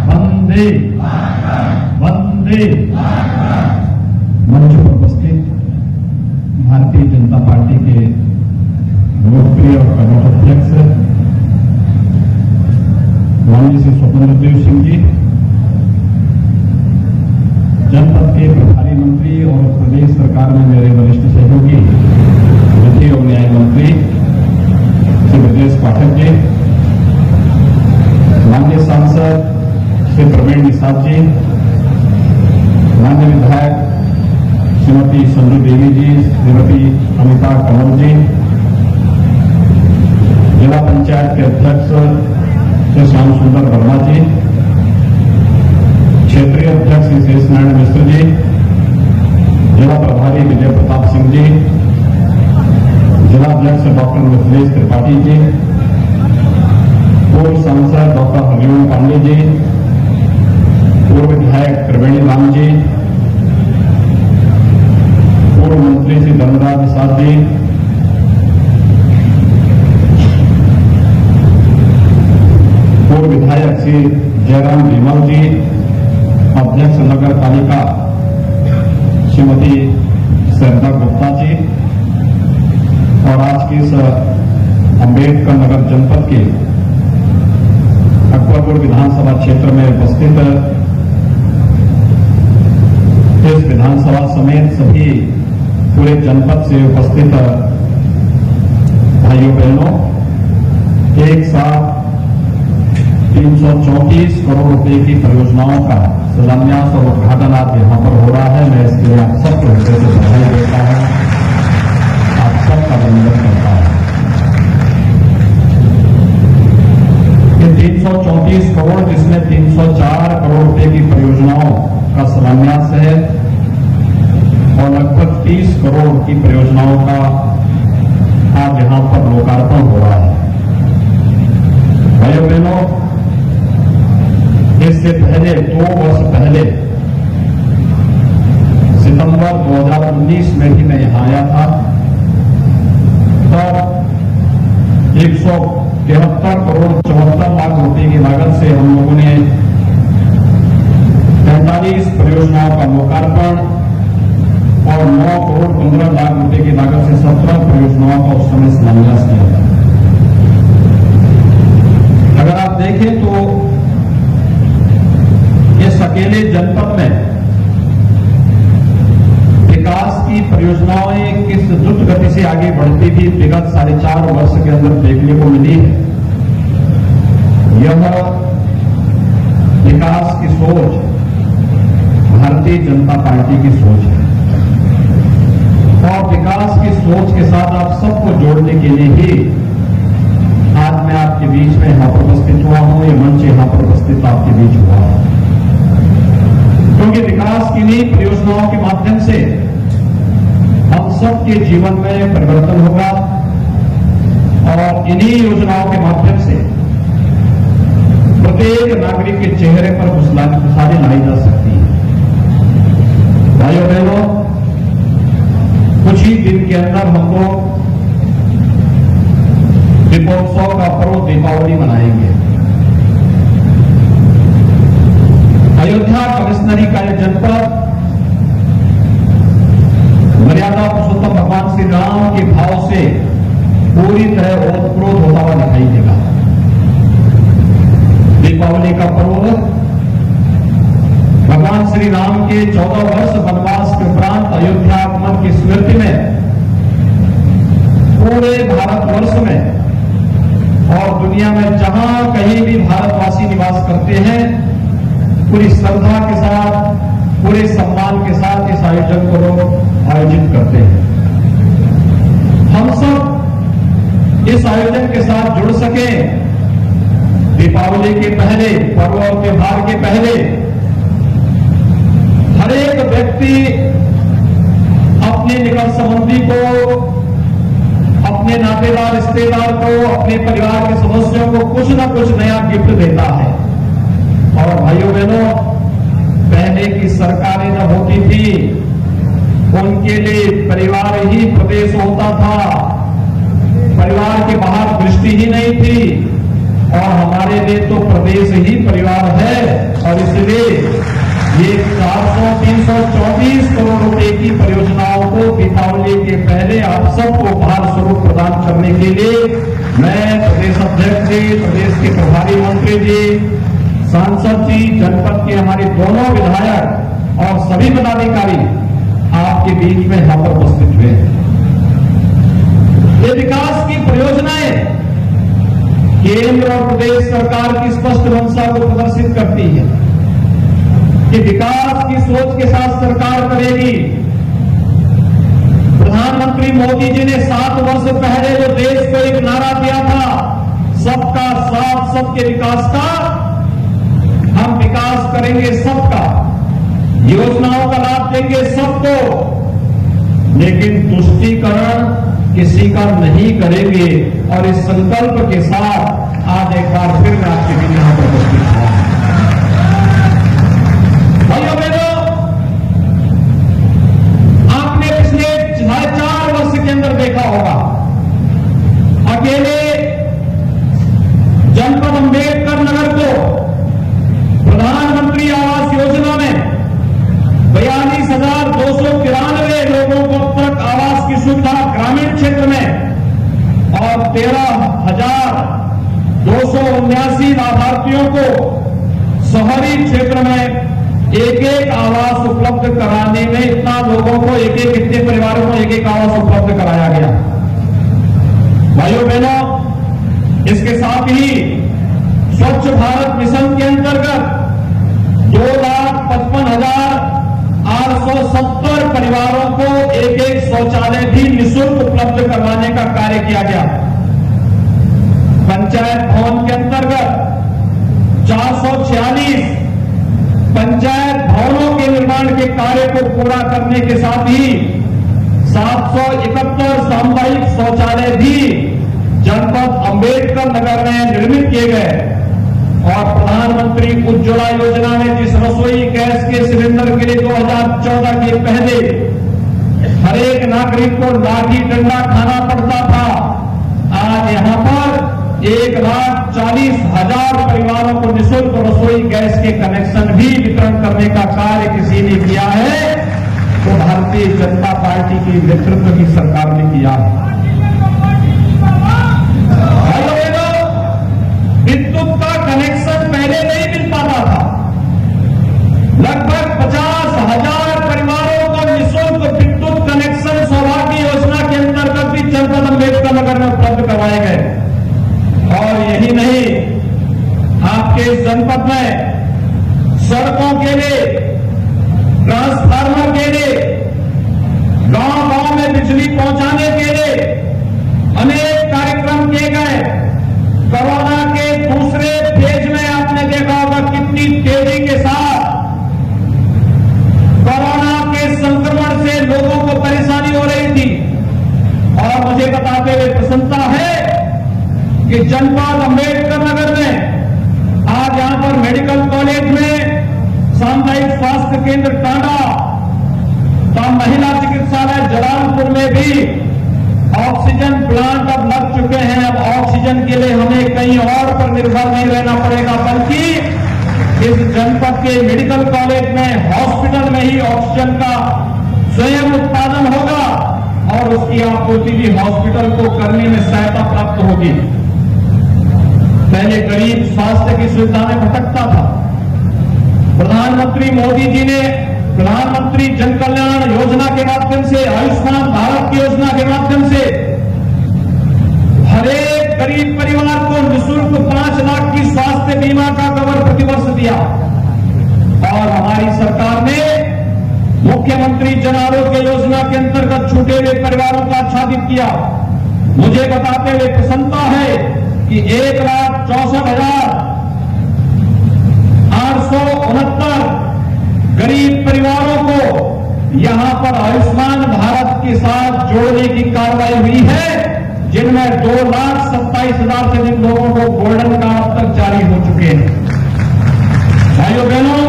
वंदे वंदे। मंच पर उपस्थित भारतीय जनता पार्टी के लोकप्रिय और प्रमुख अध्यक्ष माननीय श्री स्वतंत्र देव सिंह जी, जनपद के प्रभारी मंत्री और प्रदेश सरकार में मेरे वरिष्ठ सहयोगी विधि और न्याय मंत्री श्री ब्रजेश पाठक जी, माननीय सांसद श्री प्रवीण निषाद जी, माननीय विधायक श्रीमती संजू देवी जी, श्रीमती अमिता कमल जी, जिला पंचायत के अध्यक्ष श्री श्याम सुंदर वर्मा जी, क्षेत्रीय अध्यक्ष श्री शेष नारायण मिश्र जी, जिला प्रभारी विजय प्रताप सिंह जी, जिला अध्यक्ष डॉक्टर मिथिलेश त्रिपाठी जी, पूर्व सांसद डॉक्टर हरिओम पांडे जी, पूर्व विधायक त्रिवेणी राम जी, पूर्व मंत्री श्री धर्मराज निषाद जी, पूर्व विधायक श्री जयराम विमल जी, अध्यक्ष नगर पालिका श्रीमती श्रद्धा गुप्ता जी, और आज के इस अम्बेडकर नगर जनपद के अकबरपुर विधानसभा क्षेत्र में उपस्थित इस विधानसभा समेत सभी पूरे जनपद से उपस्थित भाइयों बहनों, एक साथ 334 करोड़ रुपए की परियोजनाओं का शिलान्यास और उद्घाटन आज यहां पर हो रहा है। मैं इसके लिए आप सबको हृदय से बधाई देता हूं, आप सबका अभिनंदन करता हूं। 334 करोड़, जिसमें 304 करोड़ रुपए की परियोजनाओं का शिलान्यास है और लगभग 30 करोड़ की परियोजनाओं का आज यहां पर लोकार्पण हो रहा है। भाइयों बहनों, इससे पहले 2 वर्ष पहले सितंबर 2019 में भी मैं यहां आया था, तब 173 करोड़ 74 लाख रुपए की लागत से हम लोगों ने 45 परियोजनाओं का लोकार्पण और 9 करोड़ 15 लाख रुपए की लागत से 17 परियोजनाओं का उस समय शिलान्यास किया था। अगर आप देखें तो इस अकेले जनपद में विकास की परियोजनाएं किस द्रुत गति से आगे बढ़ती थी विगत 4.5 वर्ष के अंदर देखने को मिली है। यह विकास की सोच भारतीय जनता पार्टी की सोच है और विकास की सोच के साथ आप सबको जोड़ने के लिए ही आज मैं आपके बीच में यहां पर उपस्थित हुआ हूं, ये मंच यहां पर उपस्थित आपके बीच हुआ है, क्योंकि विकास की नई परियोजनाओं के माध्यम से हम सबके जीवन में परिवर्तन होगा और इन्हीं योजनाओं के माध्यम से प्रत्येक नागरिक के चेहरे पर खुशहाली लाई जा सकती है। भाइयों बहनों, कुछ ही दिन के अंदर हम लोग दीपोत्सव का पर्व दीपावली मनाएंगे। अयोध्या कमिश्नरी का यह जनपद मर्यादा पुरुषोत्तम भगवान श्री राम के भाव से पूरी तरह ओतप्रोत होता हुआ दिखाई देगा। दीपावली का पर्व भगवान श्री राम के 14 वर्ष वनवास के उपरांत अयोध्या आगमन की स्मृति में पूरे भारतवर्ष में और दुनिया में जहां कहीं भी भारतवासी निवास करते हैं, पूरी श्रद्धा के साथ, पूरे सम्मान के साथ इस आयोजन को लोग आयोजित करते हैं। हम सब इस आयोजन के साथ जुड़ सके, दीपावली के पहले, पर्व और त्योहार के पहले हर एक व्यक्ति नातेदार रिश्तेदार को, अपने परिवार के सदस्यों को कुछ न कुछ नया गिफ्ट देता है। और भाइयों बहनों, पहले की सरकारें जब होती थी उनके लिए परिवार ही प्रदेश होता था, परिवार के बाहर दृष्टि ही नहीं थी। और हमारे लिए तो प्रदेश ही परिवार है और इसलिए ये 400, 324 करोड़ रुपए की परियोजनाओं को दीपावली के पहले आप सबको उपहार स्वरूप प्रदान करने के लिए मैं प्रदेश अध्यक्ष जी, प्रदेश के प्रभारी मंत्री जी, सांसद जी, जनपद के हमारे दोनों विधायक और सभी पदाधिकारी आपके बीच में यहां पर उपस्थित हुए हैं। ये विकास की परियोजनाएं केंद्र और प्रदेश सरकार की स्पष्ट मंशा को प्रदर्शित करती है कि विकास की सोच के साथ सरकार करेगी। प्रधानमंत्री मोदी जी ने 7 वर्ष पहले जो देश को एक नारा दिया था, सबका साथ सबके विकास का, हम विकास करेंगे सबका, योजनाओं का लाभ देंगे सबको, लेकिन तुष्टीकरण किसी का नहीं kरेंगे। और इस संकल्प के साथ आज एक बार फिर मैं आपके बीच यहां पर उपस्थित हुआ। भाइयों बहनों, आपने पिछले 4.5 वर्ष के अंदर देखा होगा, अकेले जनपद अंबेडकर नगर को प्रधानमंत्री आवास योजना में 42,293 लोगों को अब तक आवास की सुविधा ग्रामीण क्षेत्र में और 13,279 लाभार्थियों को शहरी क्षेत्र में एक आवास उपलब्ध कराने में, इतना लोगों को कितने परिवारों को एक आवास उपलब्ध कराया गया। भाइयों बहनों, इसके साथ ही स्वच्छ भारत मिशन के अंतर्गत 2,55,870 परिवारों को एक शौचालय भी निःशुल्क उपलब्ध करवाने का कार्य किया गया। पंचायत भवन के अंतर्गत 446 पंचायत भवनों के निर्माण के कार्य को पूरा करने के साथ ही 771 सामुदायिक शौचालय भी जनपद अंबेडकर नगर में निर्मित किए गए। और प्रधानमंत्री उज्ज्वला योजना में जिस रसोई गैस के सिलेंडर के लिए 2014 के पहले हर एक नागरिक को लाठी डंडा खाना पड़ता था, आज यहां पर 1,40,000 परिवारों को निःशुल्क रसोई गैस के कनेक्शन भी वितरण करने का कार्य किसी ने किया है तो भारतीय जनता पार्टी की नेतृत्व की सरकार ने किया है। विद्युत का कनेक्शन पहले नहीं मिल पाता था, लगभग 50,000 परिवारों को निःशुल्क विद्युत कनेक्शन सौभाग्य योजना के अंतर्गत भी जनपद अंबेडकर नगर में उपलब्ध करवाए गए। और यही नहीं, आपके इस जनपद में सड़कों के लिए, ट्रांसफार्मर के लिए, गांव-गांव में बिजली पहुंचाने के लिए अनेक कार्यक्रम किए गए। कोरोना के दूसरे फेज में आपने देखा होगा कितनी तेजी के साथ कोरोना के संक्रमण से लोगों को परेशानी हो रही थी। और मुझे बताते हुए प्रसन्नता है कि जनपद अंबेडकर नगर में आज यहां पर मेडिकल कॉलेज में, सामुदायिक स्वास्थ्य केंद्र टांडा, महिला चिकित्सालय जलालपुर में भी ऑक्सीजन प्लांट अब लग चुके हैं। अब ऑक्सीजन के लिए हमें कहीं और पर निर्भर नहीं रहना पड़ेगा, बल्कि इस जनपद के मेडिकल कॉलेज में, हॉस्पिटल में ही ऑक्सीजन का स्वयं उत्पादन होगा और उसकी आपूर्ति भी हॉस्पिटल को करने में सहायता प्राप्त होगी। पहले गरीब स्वास्थ्य की सुविधा में भटकता था। प्रधानमंत्री मोदी जी ने प्रधानमंत्री जन कल्याण योजना के माध्यम से, आयुष्मान भारत की योजना के माध्यम से हर एक गरीब परिवार को निःशुल्क 5 लाख की स्वास्थ्य बीमा का कवर प्रतिवर्ष दिया। और हमारी सरकार ने मुख्यमंत्री जन आरोग्य योजना के अंतर्गत छूटे हुए परिवारों को आच्छादित किया। मुझे बताते हुए प्रसन्नता है कि 1,64,869 गरीब परिवारों को यहां पर आयुष्मान भारत के साथ जोड़ने की कार्रवाई हुई है, जिनमें 2,27,000 से अधिक लोगों को गोल्डन कार्ड अब तक जारी हो चुके हैं। भाइयों बहनों,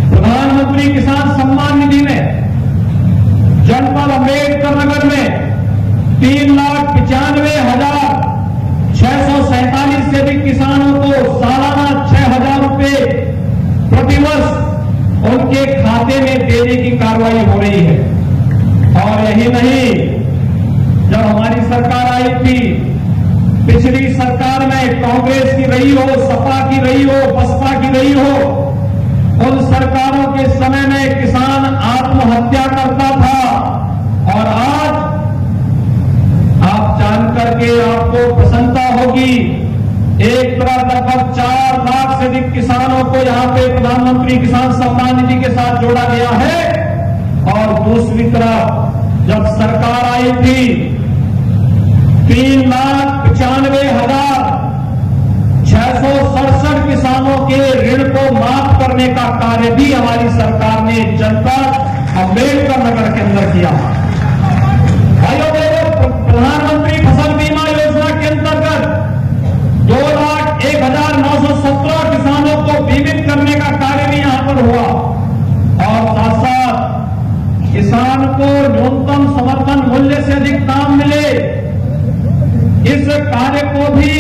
प्रधानमंत्री किसान सम्मान निधि में जनपद अम्बेडकर नगर में 3,95,647 से अधिक किसानों को सालाना 6,000 रुपए प्रतिवर्ष उनके खाते में देने की कार्रवाई हो रही है। और यही नहीं, जब हमारी सरकार आई थी, पिछली सरकार में कांग्रेस की रही हो, सपा की रही हो, बसपा की रही हो, उन सरकारों के समय में किसान आत्महत्या करता था। और आज आप जानकर के आपको प्रसन्नता होगी, एक तरफ लगभग 4 लाख से अधिक किसानों को यहां पे प्रधानमंत्री किसान सम्मान निधि के साथ जोड़ा गया है। और दूसरी तरफ जब सरकार आई थी, 3,95,667 किसानों के ऋण को माफ करने का कार्य भी हमारी सरकार ने जनपद अम्बेडकर नगर के अंदर किया। भाइयों बहनों, प्रधानमंत्री फसल बीमा योजना के अंतर्गत 2,01,917 किसानों को बीमित करने का कार्य भी यहां पर हुआ। और साथ साथ किसान को न्यूनतम समर्थन मूल्य से अधिक दाम मिले, इस कार्य को भी,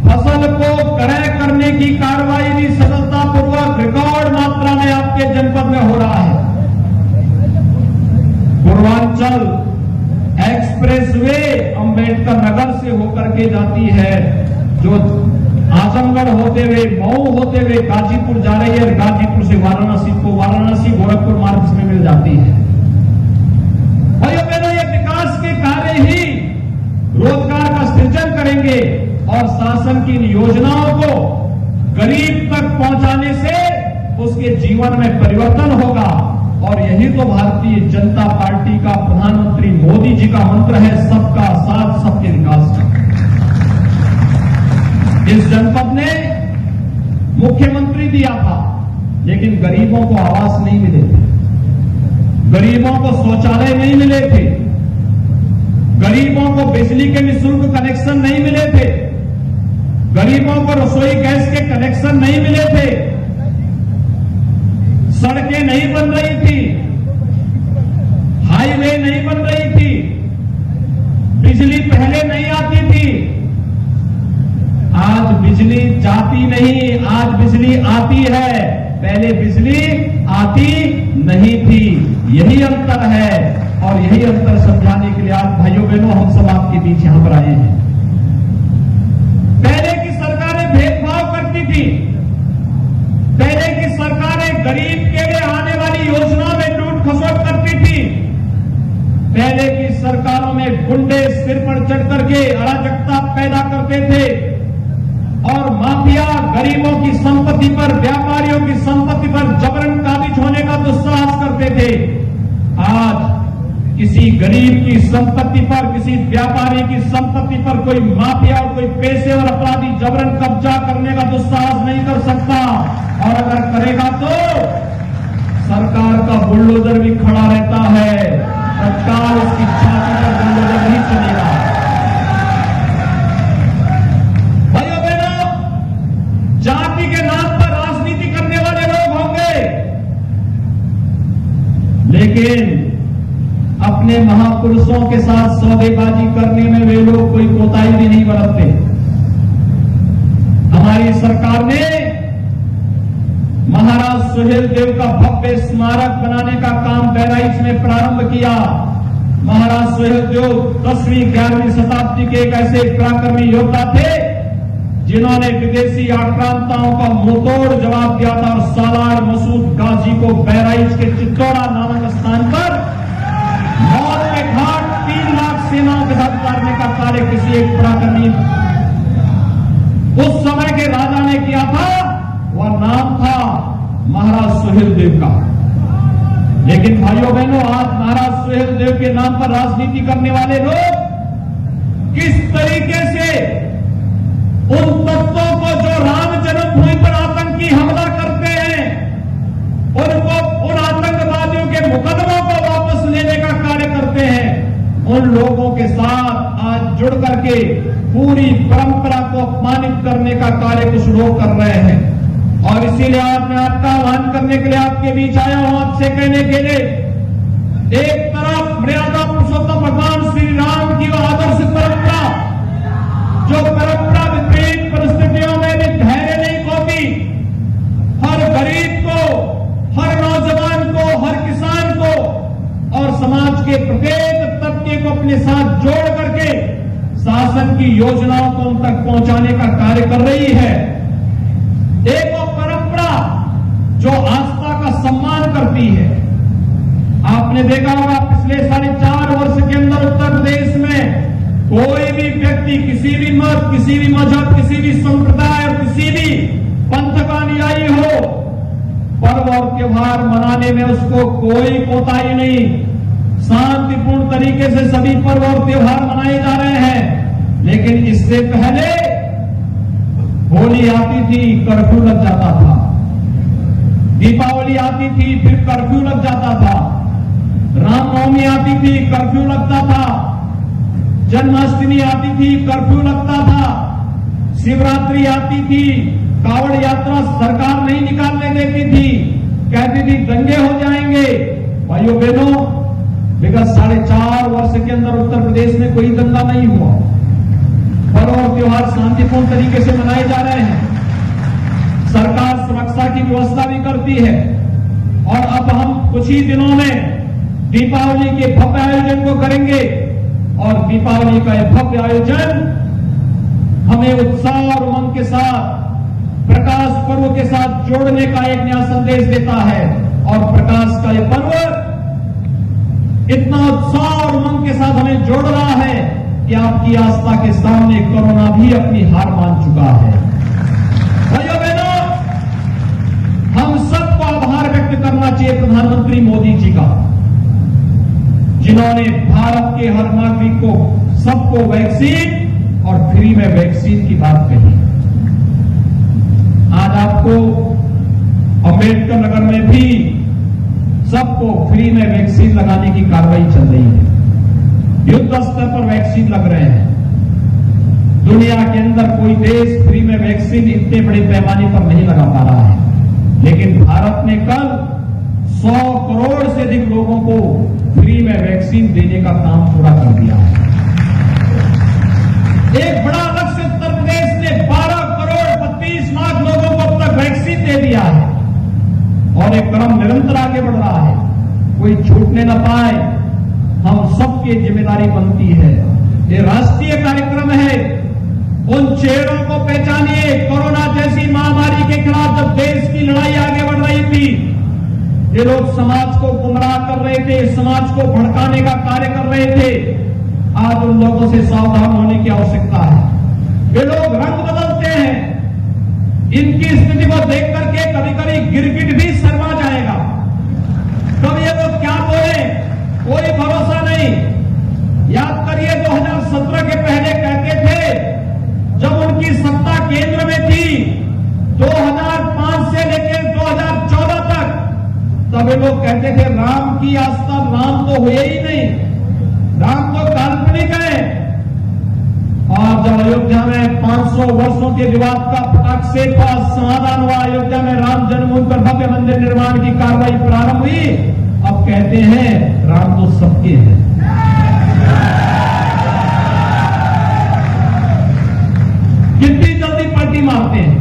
फसल को क्रय करने की कार्रवाई भी सफलतापूर्वक रिकॉर्ड मात्रा में आपके जनपद में हो रहा है। पूर्वांचल एक्सप्रेसवे अंबेडकर नगर से होकर के जाती है, जो आजमगढ़ होते हुए, मऊ होते हुए गाजीपुर जा रही है, और गाजीपुर से वाराणसी को, वाराणसी गोरखपुर मार्ग में मिल जाती है। भाइयों बहनों, ये विकास के कार्य ही रोजगार का सृजन करेंगे और शासन की इन योजनाओं को गरीब तक पहुंचाने से उसके जीवन में परिवर्तन होगा। और यही तो भारतीय जनता पार्टी का, प्रधानमंत्री मोदी जी का मंत्र है, सबका साथ सबके विकास का। इस जनपद ने मुख्यमंत्री दिया था, लेकिन गरीबों को आवास नहीं मिले थे, गरीबों को शौचालय नहीं मिले थे, गरीबों को बिजली के निःशुल्क कनेक्शन नहीं मिले थे, गरीबों को रसोई गैस के कनेक्शन नहीं मिले थे, सड़कें नहीं बन रही थी, हाईवे नहीं बन रही थी, बिजली पहले नहीं आती थी। आज बिजली जाती नहीं, आज बिजली आती है, पहले बिजली आती नहीं थी। यही अंतर है, और यही अंतर समझाने के लिए आज भाइयों बहनों हम सब आपके बीच यहां पर आए हैं। पहले की सरकारें भेदभाव करती थी, पहले की सरकारें गरीब के लिए आने वाली योजना में लूट खसोट करती थी, पहले की सरकारों में गुंडे सिर पर चढ़ करके अराजकता पैदा करते थे और माफिया गरीबों की संपत्ति पर, व्यापारियों की संपत्ति पर जबरन काबिज होने का दुस्साहस करते थे। आज किसी गरीब की संपत्ति पर, किसी व्यापारी की संपत्ति पर कोई माफिया और कोई पेशेवर अपराधी जबरन कब्जा करने का दुस्साहस नहीं कर सकता, और अगर करेगा तो सरकार का बुलडोजर भी खड़ा रहता है, तत्काल उसकी छाती पर बुलडोजर नहीं चलेगा। भाइयों बहनों, जाति के नाम पर राजनीति करने वाले लोग होंगे, लेकिन अपने महापुरुषों के साथ सौदेबाजी करने में वे लोग कोई कोताही भी नहीं बरतते। हमारी सरकार ने महाराज सुहेलदेव का भव्य स्मारक बनाने का काम बहराइच में प्रारंभ किया। महाराज सुहेलदेव 10वीं 11वीं शताब्दी के एक ऐसे पराक्रमी योद्धा थे, जिन्होंने विदेशी आक्रांताओं का मुंहतोड़ जवाब दिया था और सालार मसूद गाजी को बहराइच के चित्तौड़ा नामक स्थान पर मौत के घाट 3 लाख सेनाओं के साथ उतारने का कार्य किसी एक पराक्रमी उस समय के राजा ने किया था। वह नाम था महाराज सुहेलदेव का। लेकिन भाइयों बहनों, आज महाराज सुहेलदेव के नाम पर राजनीति करने वाले लोग किस तरीके से उन तत्वों को जो राम जन्मभूमि पर आतंकी हमला करते हैं, उनको, उन आतंकवादियों के मुकदमों को वापस लेने का कार्य करते हैं, उन लोगों के साथ आज के पूरी परंपरा को अपमानित करने का कार्य कुछ लोग कर रहे हैं। और इसीलिए आज मैं आपका आह्वान करने के लिए आपके बीच आया हूं, आपसे कहने के लिए, एक तरफ मर्यादा पुरुषोत्तम भगवान श्री राम की वह आदर्श परंपरा, जो परंपरा विपरीत परिस्थितियों में भी धैर्य नहीं खोती, हर गरीब को, हर नौजवान को, हर किसान को और समाज के प्रत्येक तबके को अपने साथ जोड़ करके शासन की योजनाओं को उन तक पहुंचाने का कार्य कर रही है। एक वो परंपरा जो आस्था का सम्मान करती है। आपने देखा होगा पिछले 4.5 वर्ष के अंदर उत्तर प्रदेश में कोई भी व्यक्ति किसी भी मत, किसी भी मजहब, किसी भी संप्रदाय और किसी भी पंथ का अनुयायी हो, पर्व और त्योहार मनाने में उसको कोई कोताही नहीं, शांतिपूर्ण तरीके से सभी पर्व और त्योहार मनाए जा रहे हैं। लेकिन इससे पहले होली आती थी, कर्फ्यू लग जाता था, दीपावली आती थी, फिर कर्फ्यू लग जाता था, रामनवमी आती थी, कर्फ्यू लगता था, जन्माष्टमी आती थी, कर्फ्यू लगता था, शिवरात्रि आती थी, कावड़ यात्रा सरकार नहीं निकालने देती थी, कहती थी दंगे हो जाएंगे। भाइयों बहनों, विगत 4.5 वर्ष के अंदर उत्तर प्रदेश में कोई दंगा नहीं हुआ। पर्व और त्योहार शांतिपूर्ण तरीके से मनाए जा रहे हैं। सरकार सुरक्षा की व्यवस्था भी करती है। और अब हम कुछ ही दिनों में दीपावली के भव्य आयोजन को करेंगे और दीपावली का यह भव्य आयोजन हमें उत्साह और उमंग के साथ प्रकाश पर्व के साथ जोड़ने का एक नया संदेश देता है। और प्रकाश का यह पर्व इतना उत्साह और उमंग के साथ हमें जोड़ रहा है कि आपकी आस्था के सामने कोरोना भी अपनी हार मान चुका है। भाइयों बहनों, हम सबको आभार व्यक्त करना चाहिए प्रधानमंत्री मोदी जी का, जिन्होंने भारत के हर नागरिक को, सबको वैक्सीन और फ्री में वैक्सीन की बात कही। आज आपको अम्बेडकर नगर में भी सबको फ्री में वैक्सीन लगाने की कार्रवाई चल रही है। युद्ध स्तर पर वैक्सीन लग रहे हैं। दुनिया के अंदर कोई देश फ्री में वैक्सीन इतने बड़े पैमाने पर नहीं लगा पा रहा है, लेकिन भारत ने कल 100 करोड़ से अधिक लोगों को फ्री में वैक्सीन देने का काम पूरा कर दिया है। एक बड़ा लक्ष्य उत्तर प्रदेश ने 12 करोड़ 32 लाख लोगों को अब तक वैक्सीन दे दिया है और एक क्रम निरंतर आगे बढ़ रहा है। कोई छूटने न पाए, हम सबकी जिम्मेदारी बनती है। ये राष्ट्रीय कार्यक्रम है। उन चेहरों को पहचानिए। कोरोना जैसी महामारी के खिलाफ जब देश की लड़ाई आगे बढ़ रही थी, ये लोग समाज को गुमराह कर रहे थे, समाज को भड़काने का कार्य कर रहे थे। आज उन लोगों से सावधान होने की आवश्यकता है। ये लोग रंग बदलते हैं। इनकी स्थिति को देख करके कभी कभी गिरगिट भी शर्मा जाएगा। कब ये लोग क्या बोले, कोई भरोसा नहीं। याद करिए 2017 के पहले कहते थे, जब उनकी सत्ता केंद्र में थी 2005 से लेकर 2014 तक, तब ये लोग कहते थे राम की आस्था, राम तो हुए ही नहीं, राम तो काल्पनिक है। और जब अयोध्या में 500 वर्षों के विवाद का फटाक से समाधान हुआ, अयोध्या में राम जन्मभूमि पर भव्य मंदिर निर्माण की कार्रवाई प्रारंभ हुई, अब कहते हैं राम तो सबके हैं। कितनी जल्दी पलटी मारते हैं।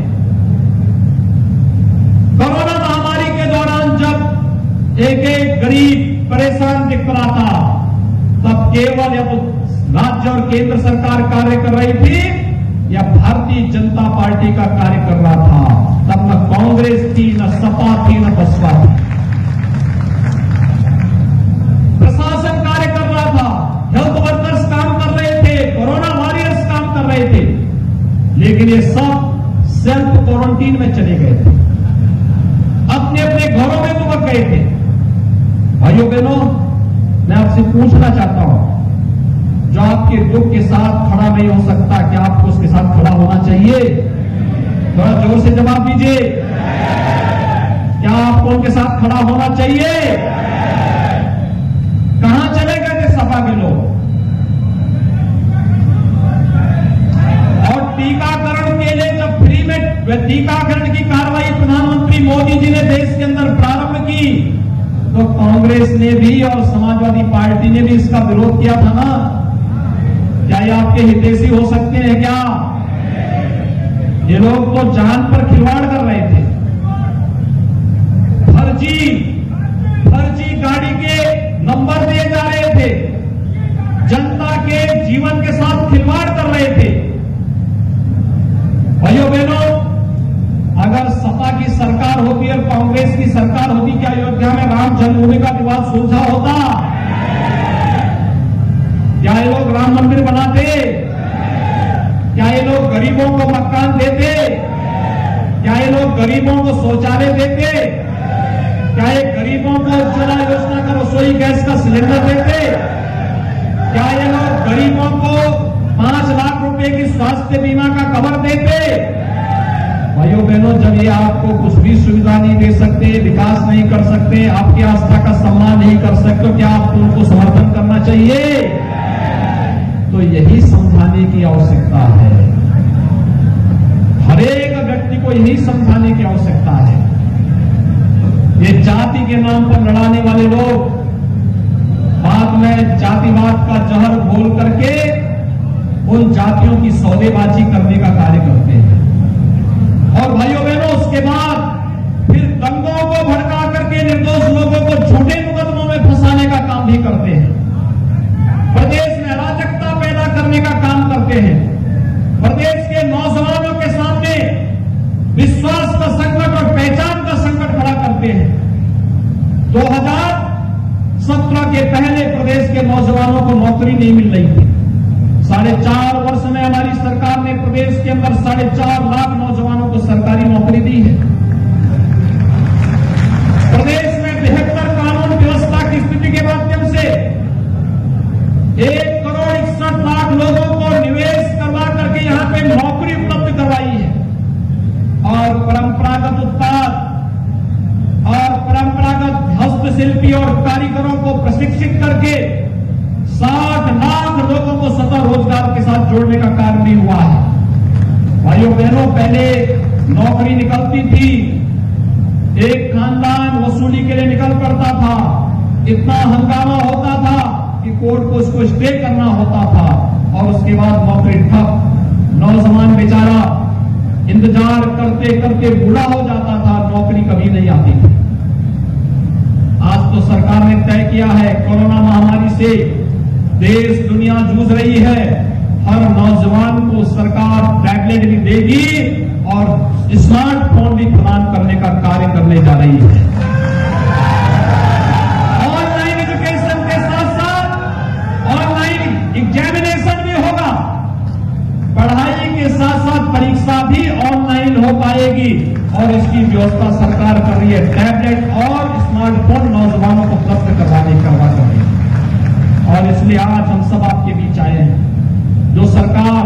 कोरोना महामारी के दौरान जब एक गरीब परेशान दिख रहा था, तब केवल या तो राज्य और केंद्र सरकार कार्य कर रही थी या भारतीय जनता पार्टी का कार्य कर रहा था। तब न कांग्रेस थी, न सपा थी, न बसपा थी। प्रशासन कार्य कर रहा था, हेल्थ वर्कर्स काम कर रहे थे, कोरोना वॉरियर्स काम कर रहे थे, लेकिन ये सब सेल्फ क्वारंटीन में चले गए थे, अपने अपने घरों में दुबक गए थे। भाइयों बहनों, मैं आपसे पूछना चाहता हूं, जो आपके दुख के साथ खड़ा नहीं हो सकता, क्या आपको उसके साथ खड़ा होना चाहिए? थोड़ा जोर से जवाब दीजिए। क्या आपको उनके साथ खड़ा होना चाहिए? कहां चले गए थे सपा के लोग? कांग्रेस ने भी और समाजवादी पार्टी ने भी इसका विरोध किया था ना। क्या ये आपके हितैषी हो सकते हैं क्या? ये लोग तो जान पर खिलवाड़ कर रहे थे। फर्जी गाड़ी के नंबर दिए जा रहे थे, जनता के जीवन के साथ खिलवाड़ कर रहे थे। भाइयों बहनों, अगर सपा की सरकार होती और कांग्रेस की सरकार होती, क्या अयोध्या में राम जन्मभूमि का विवाद सुलझा होता? क्या ये लोग राम मंदिर बनाते? क्या ये लोग गरीबों को मकान देते? क्या ये लोग गरीबों को शौचालय देते? क्या ये गरीबों को उज्ज्वला योजना का रसोई गैस का सिलेंडर देते? क्या ये लोग गरीबों को 5 लाख रुपए की स्वास्थ्य बीमा का कवर देते? भाइयों बहनों, जब ये आपको कुछ भी सुविधा नहीं दे सकते, विकास नहीं कर सकते, आपकी आस्था का सम्मान नहीं कर सकते, तो क्या आपको उनको समर्थन करना चाहिए? तो यही समझाने की आवश्यकता है। हरेक व्यक्ति को यही समझाने की आवश्यकता है। ये जाति के नाम पर लड़ाने वाले लोग बाद में जातिवाद का जहर घोल करके उन जातियों की सौदेबाजी करने का कार्य करते हैं। और भाइयों बहनों, उसके बाद फिर दंगों को भड़का करके निर्दोष लोगों को झूठे मुकदमों में फंसाने का काम भी करते हैं। प्रदेश में अराजकता पैदा करने का काम करते हैं। प्रदेश के नौजवानों के सामने विश्वास का संकट और पहचान का संकट खड़ा करते हैं। 2017 के पहले प्रदेश के नौजवानों को नौकरी नहीं मिल रही थी। 4.5 वर्ष में हमारी सरकार ने प्रदेश के अंदर 4.5 लाख नौजवानों को सरकारी नौकरी दी है। प्रदेश में बेहतर कानून व्यवस्था की स्थिति के माध्यम से 1,61,00,000 लोगों को निवेश करवा करके यहां पे नौकरी उपलब्ध करवाई है। और परंपरागत उत्पाद और परंपरागत हस्तशिल्पी और कारीगरों को प्रशिक्षित करके 60 लाख लोगों को स्वतः रोजगार के साथ जोड़ने का कार्य भी हुआ है। भाइयों बहनों, पहले नौकरी निकलती थी, एक खानदान वसूली के लिए निकल पड़ता था, इतना हंगामा होता था कि कोर्ट को उसको स्टे करना होता था और उसके बाद नौकरी ठप। नौजवान बेचारा इंतजार करते करते बूढ़ा हो जाता था, नौकरी कभी नहीं आती थी। आज तो सरकार ने तय किया है, कोरोना महामारी से देश दुनिया जूझ रही है, हर नौजवान को सरकार टैबलेट भी देगी और स्मार्टफोन भी प्रदान करने का कार्य करने जा रही है। ऑनलाइन एजुकेशन के साथ साथ ऑनलाइन एग्जामिनेशन भी होगा। पढ़ाई के साथ साथ परीक्षा भी ऑनलाइन हो पाएगी और इसकी व्यवस्था सरकार कर रही है। टैबलेट और स्मार्टफोन नौजवानों को उपलब्ध करवा रही है। और इसलिए आज हम सब आपके बीच आए हैं। जो सरकार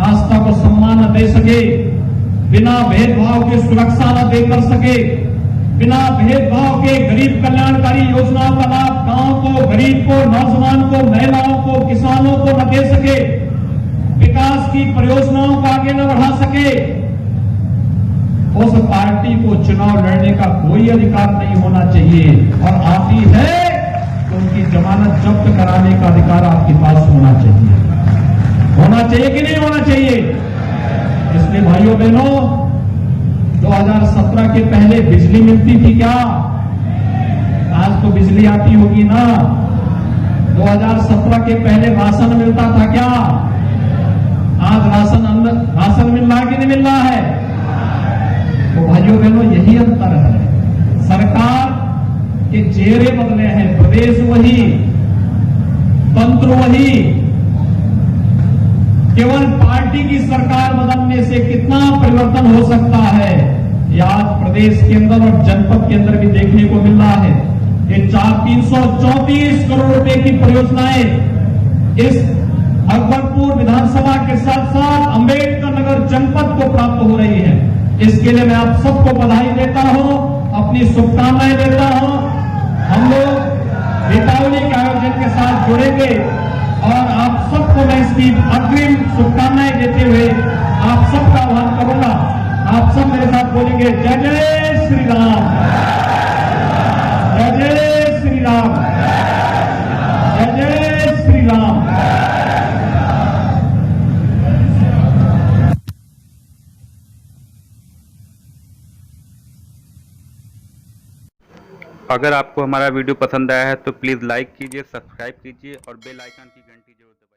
आस्था को सम्मान न दे सके, बिना भेदभाव के सुरक्षा न दे कर सके, बिना भेदभाव के गरीब कल्याणकारी योजनाओं का लाभ गांव को, गरीब को, नौजवान को, महिलाओं को, किसानों को न दे सके, विकास की परियोजनाओं को आगे न बढ़ा सके, उस पार्टी को चुनाव लड़ने का कोई अधिकार नहीं होना चाहिए। और आती है तो उनकी जमानत जब्त कराने का अधिकार आपके पास होना चाहिए। होना चाहिए कि नहीं होना चाहिए? इसलिए भाइयों बहनों, 2017 के पहले बिजली मिलती थी क्या? आज तो बिजली आती होगी ना। 2017 के पहले राशन मिलता था क्या? आज राशन मिल रहा है कि नहीं मिल रहा है? तो भाइयों बहनों, यही अंतर है। सरकार के चेहरे बदले हैं, प्रदेश वही, तंत्र वही। केवल पार्टी की सरकार बदलने से कितना परिवर्तन हो सकता है, यह आज प्रदेश के अंदर और जनपद के अंदर भी देखने को मिल रहा है। ये 334 करोड़ रुपए की परियोजनाएं इस अकबरपुर विधानसभा के साथ साथ अम्बेडकर नगर जनपद को प्राप्त हो रही है। इसके लिए मैं आप सबको बधाई देता हूं, अपनी शुभकामनाएं देता हूं। हम लोग दीपावली के आयोजन के साथ जुड़ेंगे और आप सबको मैं इसकी अग्रिम शुभकामनाएं देते हुए आप सबका आह्वान करूंगा। आप सब मेरे साथ बोलेंगे, जय जय श्री राम, जय जय श्री अगर आपको हमारा वीडियो पसंद आया है तो प्लीज़ लाइक कीजिए, सब्सक्राइब कीजिए और बेल आइकन की घंटी जरूर दबाइए।